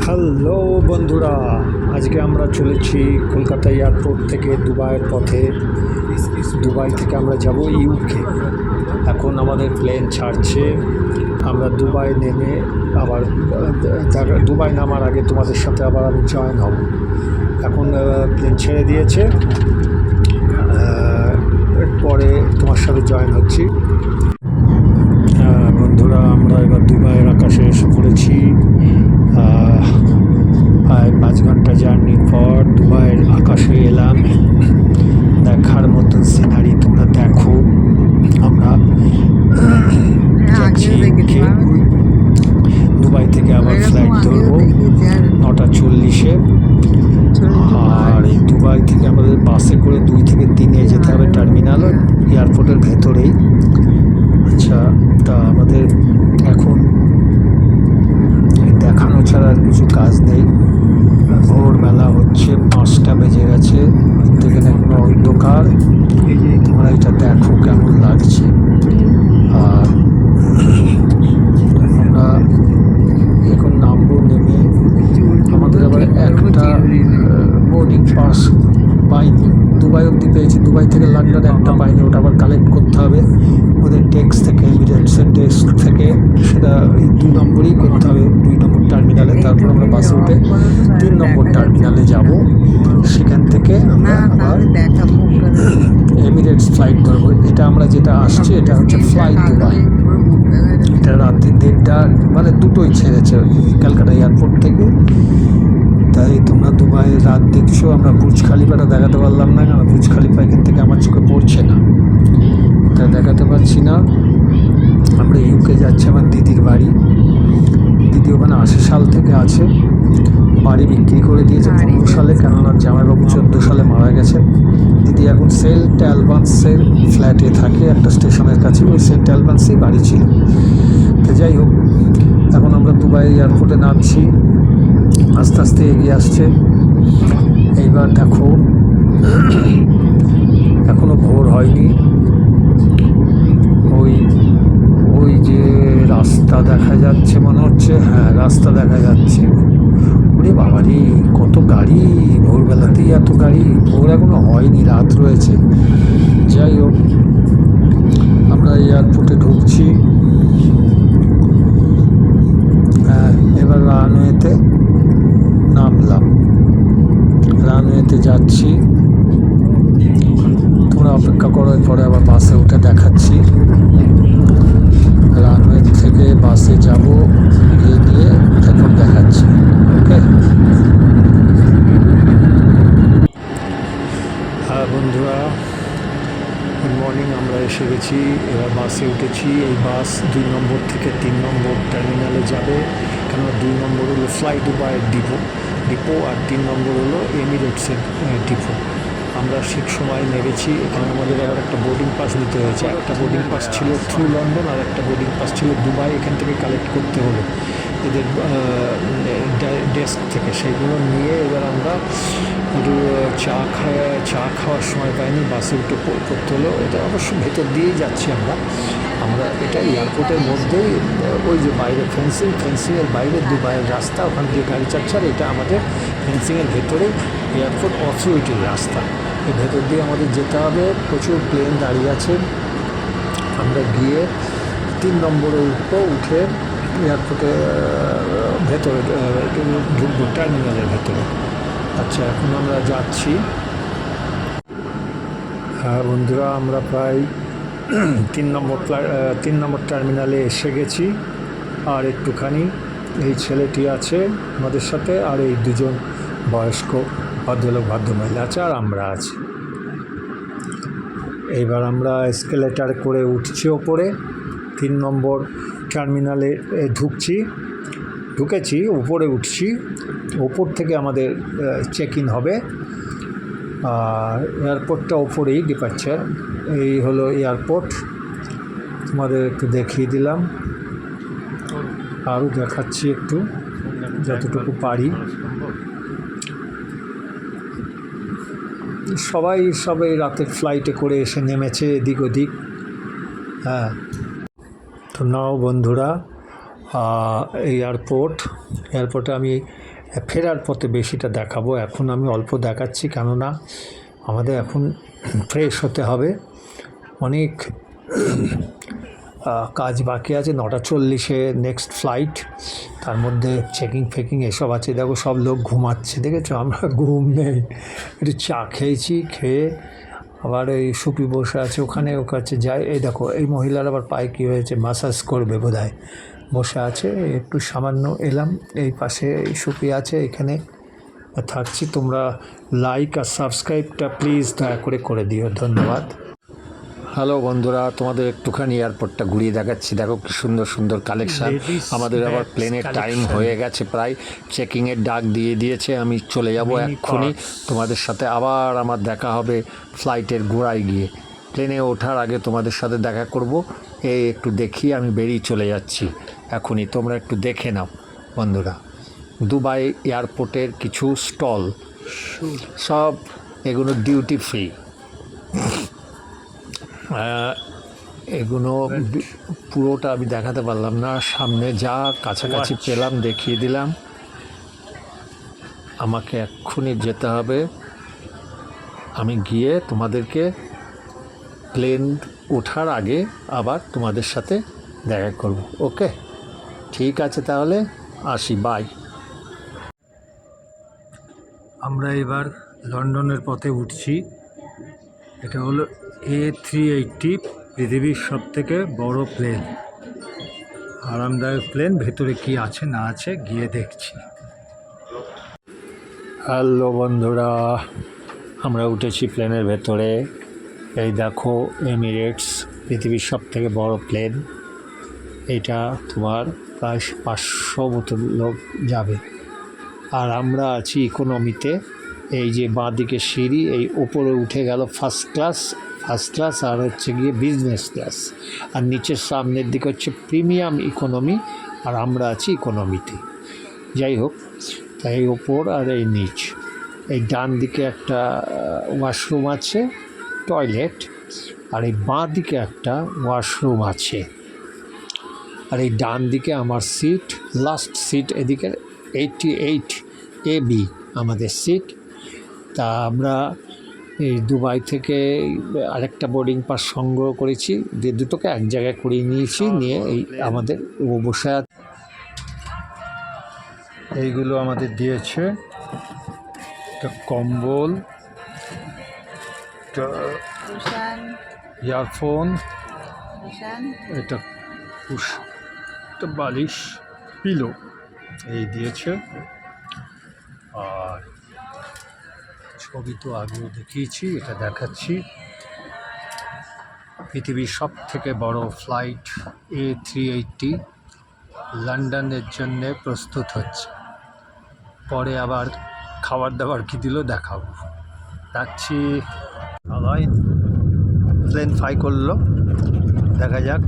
Hello বন্ধুরা, আজকে আমরা চলেছি কলকাতা এয়ারপোর্ট থেকে দুবাইয়ের পথে। দুবাই থেকে আমরা যাব ইউকে। এখন আমাদের প্লেন ছাড়ছে। আমরা দুবাই নেমে আবার দুবাই নামার আগে তোমাদের সাথে আবার আমি জয়েন হব। এখন প্লেন ছেড়ে দিয়েছে, এরপরে তোমার সাথে জয়েন হচ্ছি। বন্ধুরা, আমরা এবার দুবাইয়ের আকাশে এসে পড়েছি। প্রায় 5 ঘন্টা জার্নির পর দুবাইয়ের আকাশে এলাম। দেখার মতন সিনারি তোমরা দেখো। আমরা যাচ্ছি ইউকে। দুবাই থেকে আবার ফ্লাইট ধরবো 9:40-এ। আর এই দুবাই থেকে আমাদের বাসে করে 2 থেকে 3 যেতে হবে টার্মিনাল, এয়ারপোর্টের ভেতরেই। আচ্ছা, তা আমাদের এখন দেখানো ছাড়া আর কিছু কাজ নেই। ভোরবেলা হচ্ছে, 5টা বেজে গেছে, দেখেন এখনো অন্ধকার। তোমরা এটা দেখো কেমন লাগছে। আর আমরা এখন নামবো। নেমে আমাদের আবার একটা বোর্ডিং পাস পাইনি, দুবাই অবধি পেয়েছি, দুবাই থেকে লন্ডনে একটা পাইনি, ওটা আবার কালেক্ট করতে হবে ওদের ডেস্ক থেকে, এমিরেটসের ডেস্ক থেকে। সেটা 2 নম্বরই করতে হবে, 2 নম্বর টার্মিনালে। তারপর আমরা বাসে উঠে 3 নম্বর টার্মিনালে যাব। সেখান থেকে আমরা আবার এমিরেটস ফ্লাইট ধরবো। এটা আমরা যেটা আসছি এটা হচ্ছে ফ্লাইট দুবাই। এটা রাত্রি 1:30, মানে 2টোই ছেড়েছে ক্যালকাটা এয়ারপোর্ট থেকে। তাই তোমরা দুবাইয়ের রাত দেখছো। আমরা বুর্জ খালিফাটা দেখাতে পারলাম না, কারণ বুর্জ খালিফা এখান থেকে আমার চোখে পড়ছে না, তাই দেখাতে পারছি না। আমরা ইউকে যাচ্ছি আমার দিদির বাড়ি। দিদি ওখানে 80 সাল থেকে আছে। বাড়ি বিক্রি করে দিয়েছে 15 সালে, কেননা জামাইবাবু 14 সালে মারা গেছেন। দিদি এখন সেন্ট অ্যালবান্সের ফ্ল্যাটে থাকে, একটা স্টেশনের কাছে। ওই সেন্ট অ্যালবান্সেই বাড়ি ছিল। তো যাই হোক, এখন আমরা দুবাই এয়ারপোর্টে নামছি, আস্তে আস্তে এগিয়ে আসছে। এইবার দেখো, এখনো ভোর হয়নি। ওই যে রাস্তা দেখা যাচ্ছে, মনে হচ্ছে, হ্যাঁ রাস্তা দেখা যাচ্ছে। ওরে বাবারি, কত গাড়ি! ভোরবেলাতেই এত গাড়ি! ভোর এখনো হয়নি, রাত রয়েছে। যাই হোক, আমরা এয়ারপোর্টে ঢুকছি। হ্যাঁ, এবার রানওয়েতে নামলাম, রানওয়েতে যাচ্ছি। তোমরা অপেক্ষা করো, পরে আবার বাসে উঠে দেখাচ্ছি। রানওয়ে থেকে বাসে যাব, গিয়ে নিয়ে এখন দেখাচ্ছি। ওকে। হ্যাঁ বন্ধুরা, গুড মর্নিং। আমরা এসে গেছি, এবার বাসে উঠেছি। এই বাস 2 নম্বর থেকে 3 নম্বর টার্মিনালে যাবে, কেন 2 নম্বর হলো ফ্লাই দুবাইয়ের ডিপো, আর 3 নম্বর হলো এমিরেটসের ডিপো। আমরা ঠিক সময় নেমেছি। এখানে আমাদের আবার একটা বোর্ডিং পাস নিতে হয়েছে। একটা বোর্ডিং পাস ছিল থ্রু লন্ডন, আর একটা বোর্ডিং পাস ছিল দুবাই। এখান থেকে কালেক্ট করতে হলো এদের ডেস্ক থেকে। সেইগুলো নিয়ে এবার আমরা একটু চা খাওয়ার সময় পাইনি, বাসে উঠে করতে হলো। এটা অবশ্য ভেতর দিয়েই যাচ্ছি আমরা এটা এয়ারপোর্টের মধ্যেই। ওই যে বাইরে ফেন্সিংয়ের বাইরে দুবাইয়ের রাস্তা, ওখান দিয়ে গাড়ি চাচ্ছে। আর এটা আমাদের ফেন্সিংয়ের ভেতরে এয়ারপোর্ট অথরিটির রাস্তা। এই ভেতর দিয়ে আমাদের যেতে হবে। প্রচুর প্লেন দাঁড়িয়ে আছে। আমরা গিয়ে 3 নম্বরে উঠে এয়ারপোর্টের ভেতরে ঢুকবো, টার্মিনালের ভেতরে। আচ্ছা, এখন আমরা যাচ্ছি। হ্যাঁ বন্ধুরা, আমরা প্রায় 3 নম্বর টার্মিনালে এসে গেছি। আর একটুখানি এই ছেলেটি আছে আমাদের সাথে, আর এই 2জন বয়স্ক ভদ্রলোক ভদ্রমহিলা আছে, আর আমরা আছি। এইবার আমরা এসকেলেটার করে উঠছি ওপরে। 3 নম্বর টার্মিনালে ঢুকেছি, উপরে উঠছি। ওপর থেকে আমাদের চেক ইন হবে। আর এয়ারপোর্টটা ওপরেই, ডিপার্চার। এই হলো এয়ারপোর্ট, তোমাদের একটু দেখিয়ে দিলাম। আরও দেখাচ্ছি একটু, যতটুকু পারি। সবাই রাতের ফ্লাইটে করে এসে নেমেছে এদিক ওদিক। হ্যাঁ, তো নাও বন্ধুরা, এয়ারপোর্টে আমি ফেরার পথে বেশিটা দেখাবো, এখন আমি অল্প দেখাচ্ছি, কেননা আমাদের এখন ফ্রেশ হতে হবে, অনেক কাজ বাকি আছে। 9:40 নেক্সট ফ্লাইট, তার মধ্যে চেকিং ফেকিং এসব আছে। দেখো সব লোক ঘুমাচ্ছে, দেখেছো? আমরা ঘুম নেই, একটু চা খেয়েছি, খেয়ে আবার এই সুপি বসে আছে ওখানে, ওর কাছে যাই। এই দেখো এই মহিলার আবার পায়ে কী হয়েছে, মাসাজ করবে বোধহয়, বসে আছে। একটু সামান্য এলাম, এই পাশে এই সুপি আছে, এখানে থাকছি। তোমরা লাইক আর সাবস্ক্রাইবটা প্লিজ দয়া করে দিও, ধন্যবাদ। হ্যালো বন্ধুরা, তোমাদের একটুখানি এয়ারপোর্টটা ঘুরিয়ে দেখাচ্ছি। দেখো কি সুন্দর সুন্দর কালেকশান। আমাদের আবার প্লেনের টাইম হয়ে গেছে, প্রায় চেকিংয়ের ডাক দিয়ে দিয়েছে। আমি চলে যাব এক্ষুনি, তোমাদের সাথে আবার আমার দেখা হবে ফ্লাইটের গোড়ায় গিয়ে। প্লেনে ওঠার আগে তোমাদের সাথে দেখা করব। এই একটু দেখি, আমি বেরিয়ে চলে যাচ্ছি এখনই, তোমরা একটু দেখে নাও বন্ধুরা। দুবাই এয়ারপোর্টের কিছু স্টল, সব এগুলো ডিউটি ফ্রি। এগুলো পুরোটা আমি দেখাতে পারলাম না, সামনে যা কাছাকাছি পেলাম দেখিয়ে দিলাম। আমাকে এক্ষুনি যেতে হবে, আমি গিয়ে তোমাদেরকে প্লেন ওঠার আগে আবার তোমাদের সাথে দেখা করব। ওকে, ঠিক আছে, তাহলে আসি, বাই। আমরা এবার লন্ডনের পথে উঠছি। এটা হলো A380, পৃথিবীর সবথেকে বড় প্লেন, আরামদায়ক প্লেন। ভেতরে কি আছে না আছে গিয়ে দেখছি। হ্যালো বন্ধুরা, আমরা উঠেছি প্লেনের ভেতরে। এই দেখো এমিরেটস, পৃথিবীর সবথেকে বড় প্লেন। এটা তোমার প্রায় 500 মতো লোক যাবে, আর আমরা আছি ইকোনমিতে। এই যে বাঁদিকে সিঁড়ি, এই ওপরে উঠে গেল ফার্স্ট ক্লাস, আর হচ্ছে গিয়ে বিজনেস ক্লাস, আর নিচের সামনের দিকে হচ্ছে প্রিমিয়াম ইকোনমি, আর আমরা আছি ইকোনমিতে। যাই হোক, তাই এই ওপর আর এই নিচ, এই ডান দিকে একটা ওয়াশরুম আছে, টয়লেট, আর এই বাঁ দিকে একটা ওয়াশরুম আছে, আর এই ডান দিকে আমার সিট, লাস্ট সিট, এদিকে 88AB আমাদের সিট। তা আমরা এই দুবাই থেকে আরেকটা বোর্ডিং পাস সংগ্রহ করেছি, দুটোকে এক জায়গায় করিয়ে নিয়েছি, নিয়ে এই আমাদের বসে এইগুলো আমাদের দিয়েছে, একটা কম্বল, একটা ইয়ারফোন, এটা একটা বালিশ, পিলো এই দিয়েছে। আর ছবি তো আগেও দেখিয়েছি, এটা দেখাচ্ছি। পৃথিবীর সবথেকে বড় ফ্লাইট A380 লন্ডনের জন্যে প্রস্তুত হচ্ছে। পরে আবার খাবার দাবার কী দিল দেখাবো, রাখছি। প্লেন ফ্লাই করলো, দেখা যাক।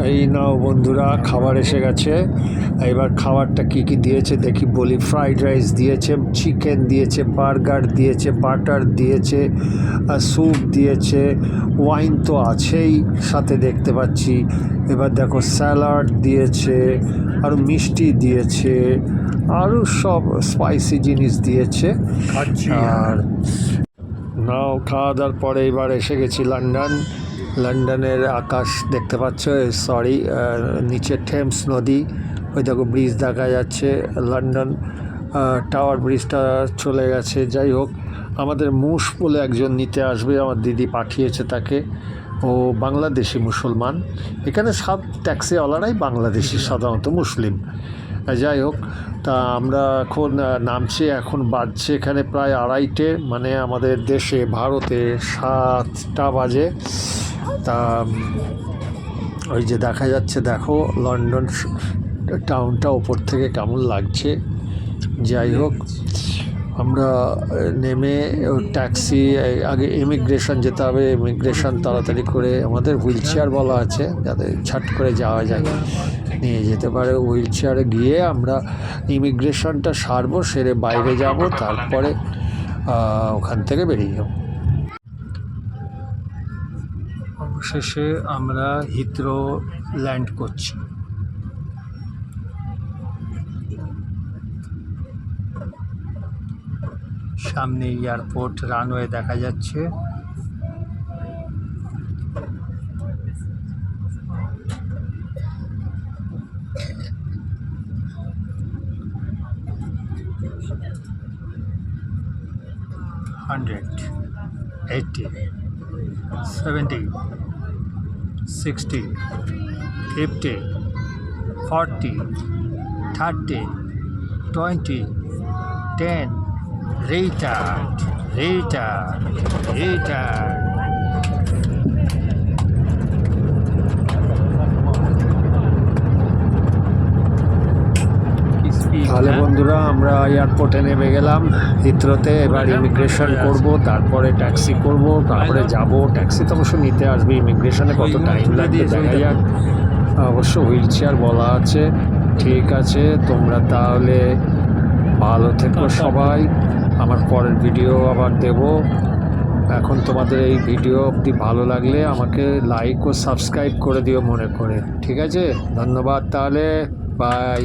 এই নাও বন্ধুরা, খাবার এসে গেছে। এবার খাবারটা কি কি দিয়েছে দেখি, বলি। ফ্রাইড রাইস দিয়েছে, চিকেন দিয়েছে, বার্গার দিয়েছে, বাটার দিয়েছে, স্যুপ দিয়েছে, ওয়াইন তো আছেই সাথে দেখতে পাচ্ছি। এবার দেখো স্যালাড দিয়েছে, আরও মিষ্টি দিয়েছে, আরও সব স্পাইসি জিনিস দিয়েছে। আর নাও খাওয়া দাওয়ার পরে এবার এসে গেছি লন্ডনের আকাশ দেখতে পাচ্ছ, সরি, নিচে টেমস নদী, ওই দেখো ব্রিজ দেখা যাচ্ছে, লন্ডন টাওয়ার ব্রিজটা চলে গেছে। যাই হোক, আমাদের মুশ বলে একজন নিতে আসবে, আমার দিদি পাঠিয়েছে তাকে। ও বাংলাদেশি মুসলমান, এখানে সব ট্যাক্সিওয়ালারাই বাংলাদেশি, সাধারণত মুসলিম। যাই হোক, তা আমরা এখন নামছি, এখন বাজছে এখানে প্রায় 2:30, মানে আমাদের দেশে ভারতে 7টা বাজে। তা ওই যে দেখা যাচ্ছে, দেখো লন্ডন টাউনটা ওপর থেকে কেমন লাগছে। যাই হোক, আমরা নেমে ট্যাক্সি, আগে ইমিগ্রেশন যেতে হবে, ইমিগ্রেশন তাড়াতাড়ি করে, আমাদের হুইল চেয়ার বলা আছে যাতে ছাট করে যাওয়া যায়, নিয়ে যেতে পারে। হুইল চেয়ারে গিয়ে আমরা ইমিগ্রেশনটা সারবো, সেরে বাইরে যাব, তারপরে ওখান থেকে বেরিয়ে যাব। অবশেষে আমরা হিথ্রো ল্যান্ড করছি। সামনে এয়ারপোর্ট রানওয়ে দেখা যাচ্ছে। $100, $80, $70, $60, $50, $40, $30, $20, $10, retard. তাহলে বন্ধুরা, আমরা এয়ারপোর্টে নেমে গেলাম হিথ্রোতে। এবার ইমিগ্রেশন করব, তারপরে ট্যাক্সি করব, তারপরে যাব। ট্যাক্সি তো অবশ্য নিতে আসবে, ইমিগ্রেশনে কত টাইম লাগবে দেখা যাক। অবশ্য হুইল চেয়ার বলা আছে। ঠিক আছে, তোমরা তাহলে ভালো থেকো সবাই। আমার পরের ভিডিও আবার দেব। এখন তোমাদের এই ভিডিও অবধি ভালো লাগলে আমাকে লাইক ও সাবস্ক্রাইব করে দিও মনে করে। ঠিক আছে, ধন্যবাদ তাহলে, বাই।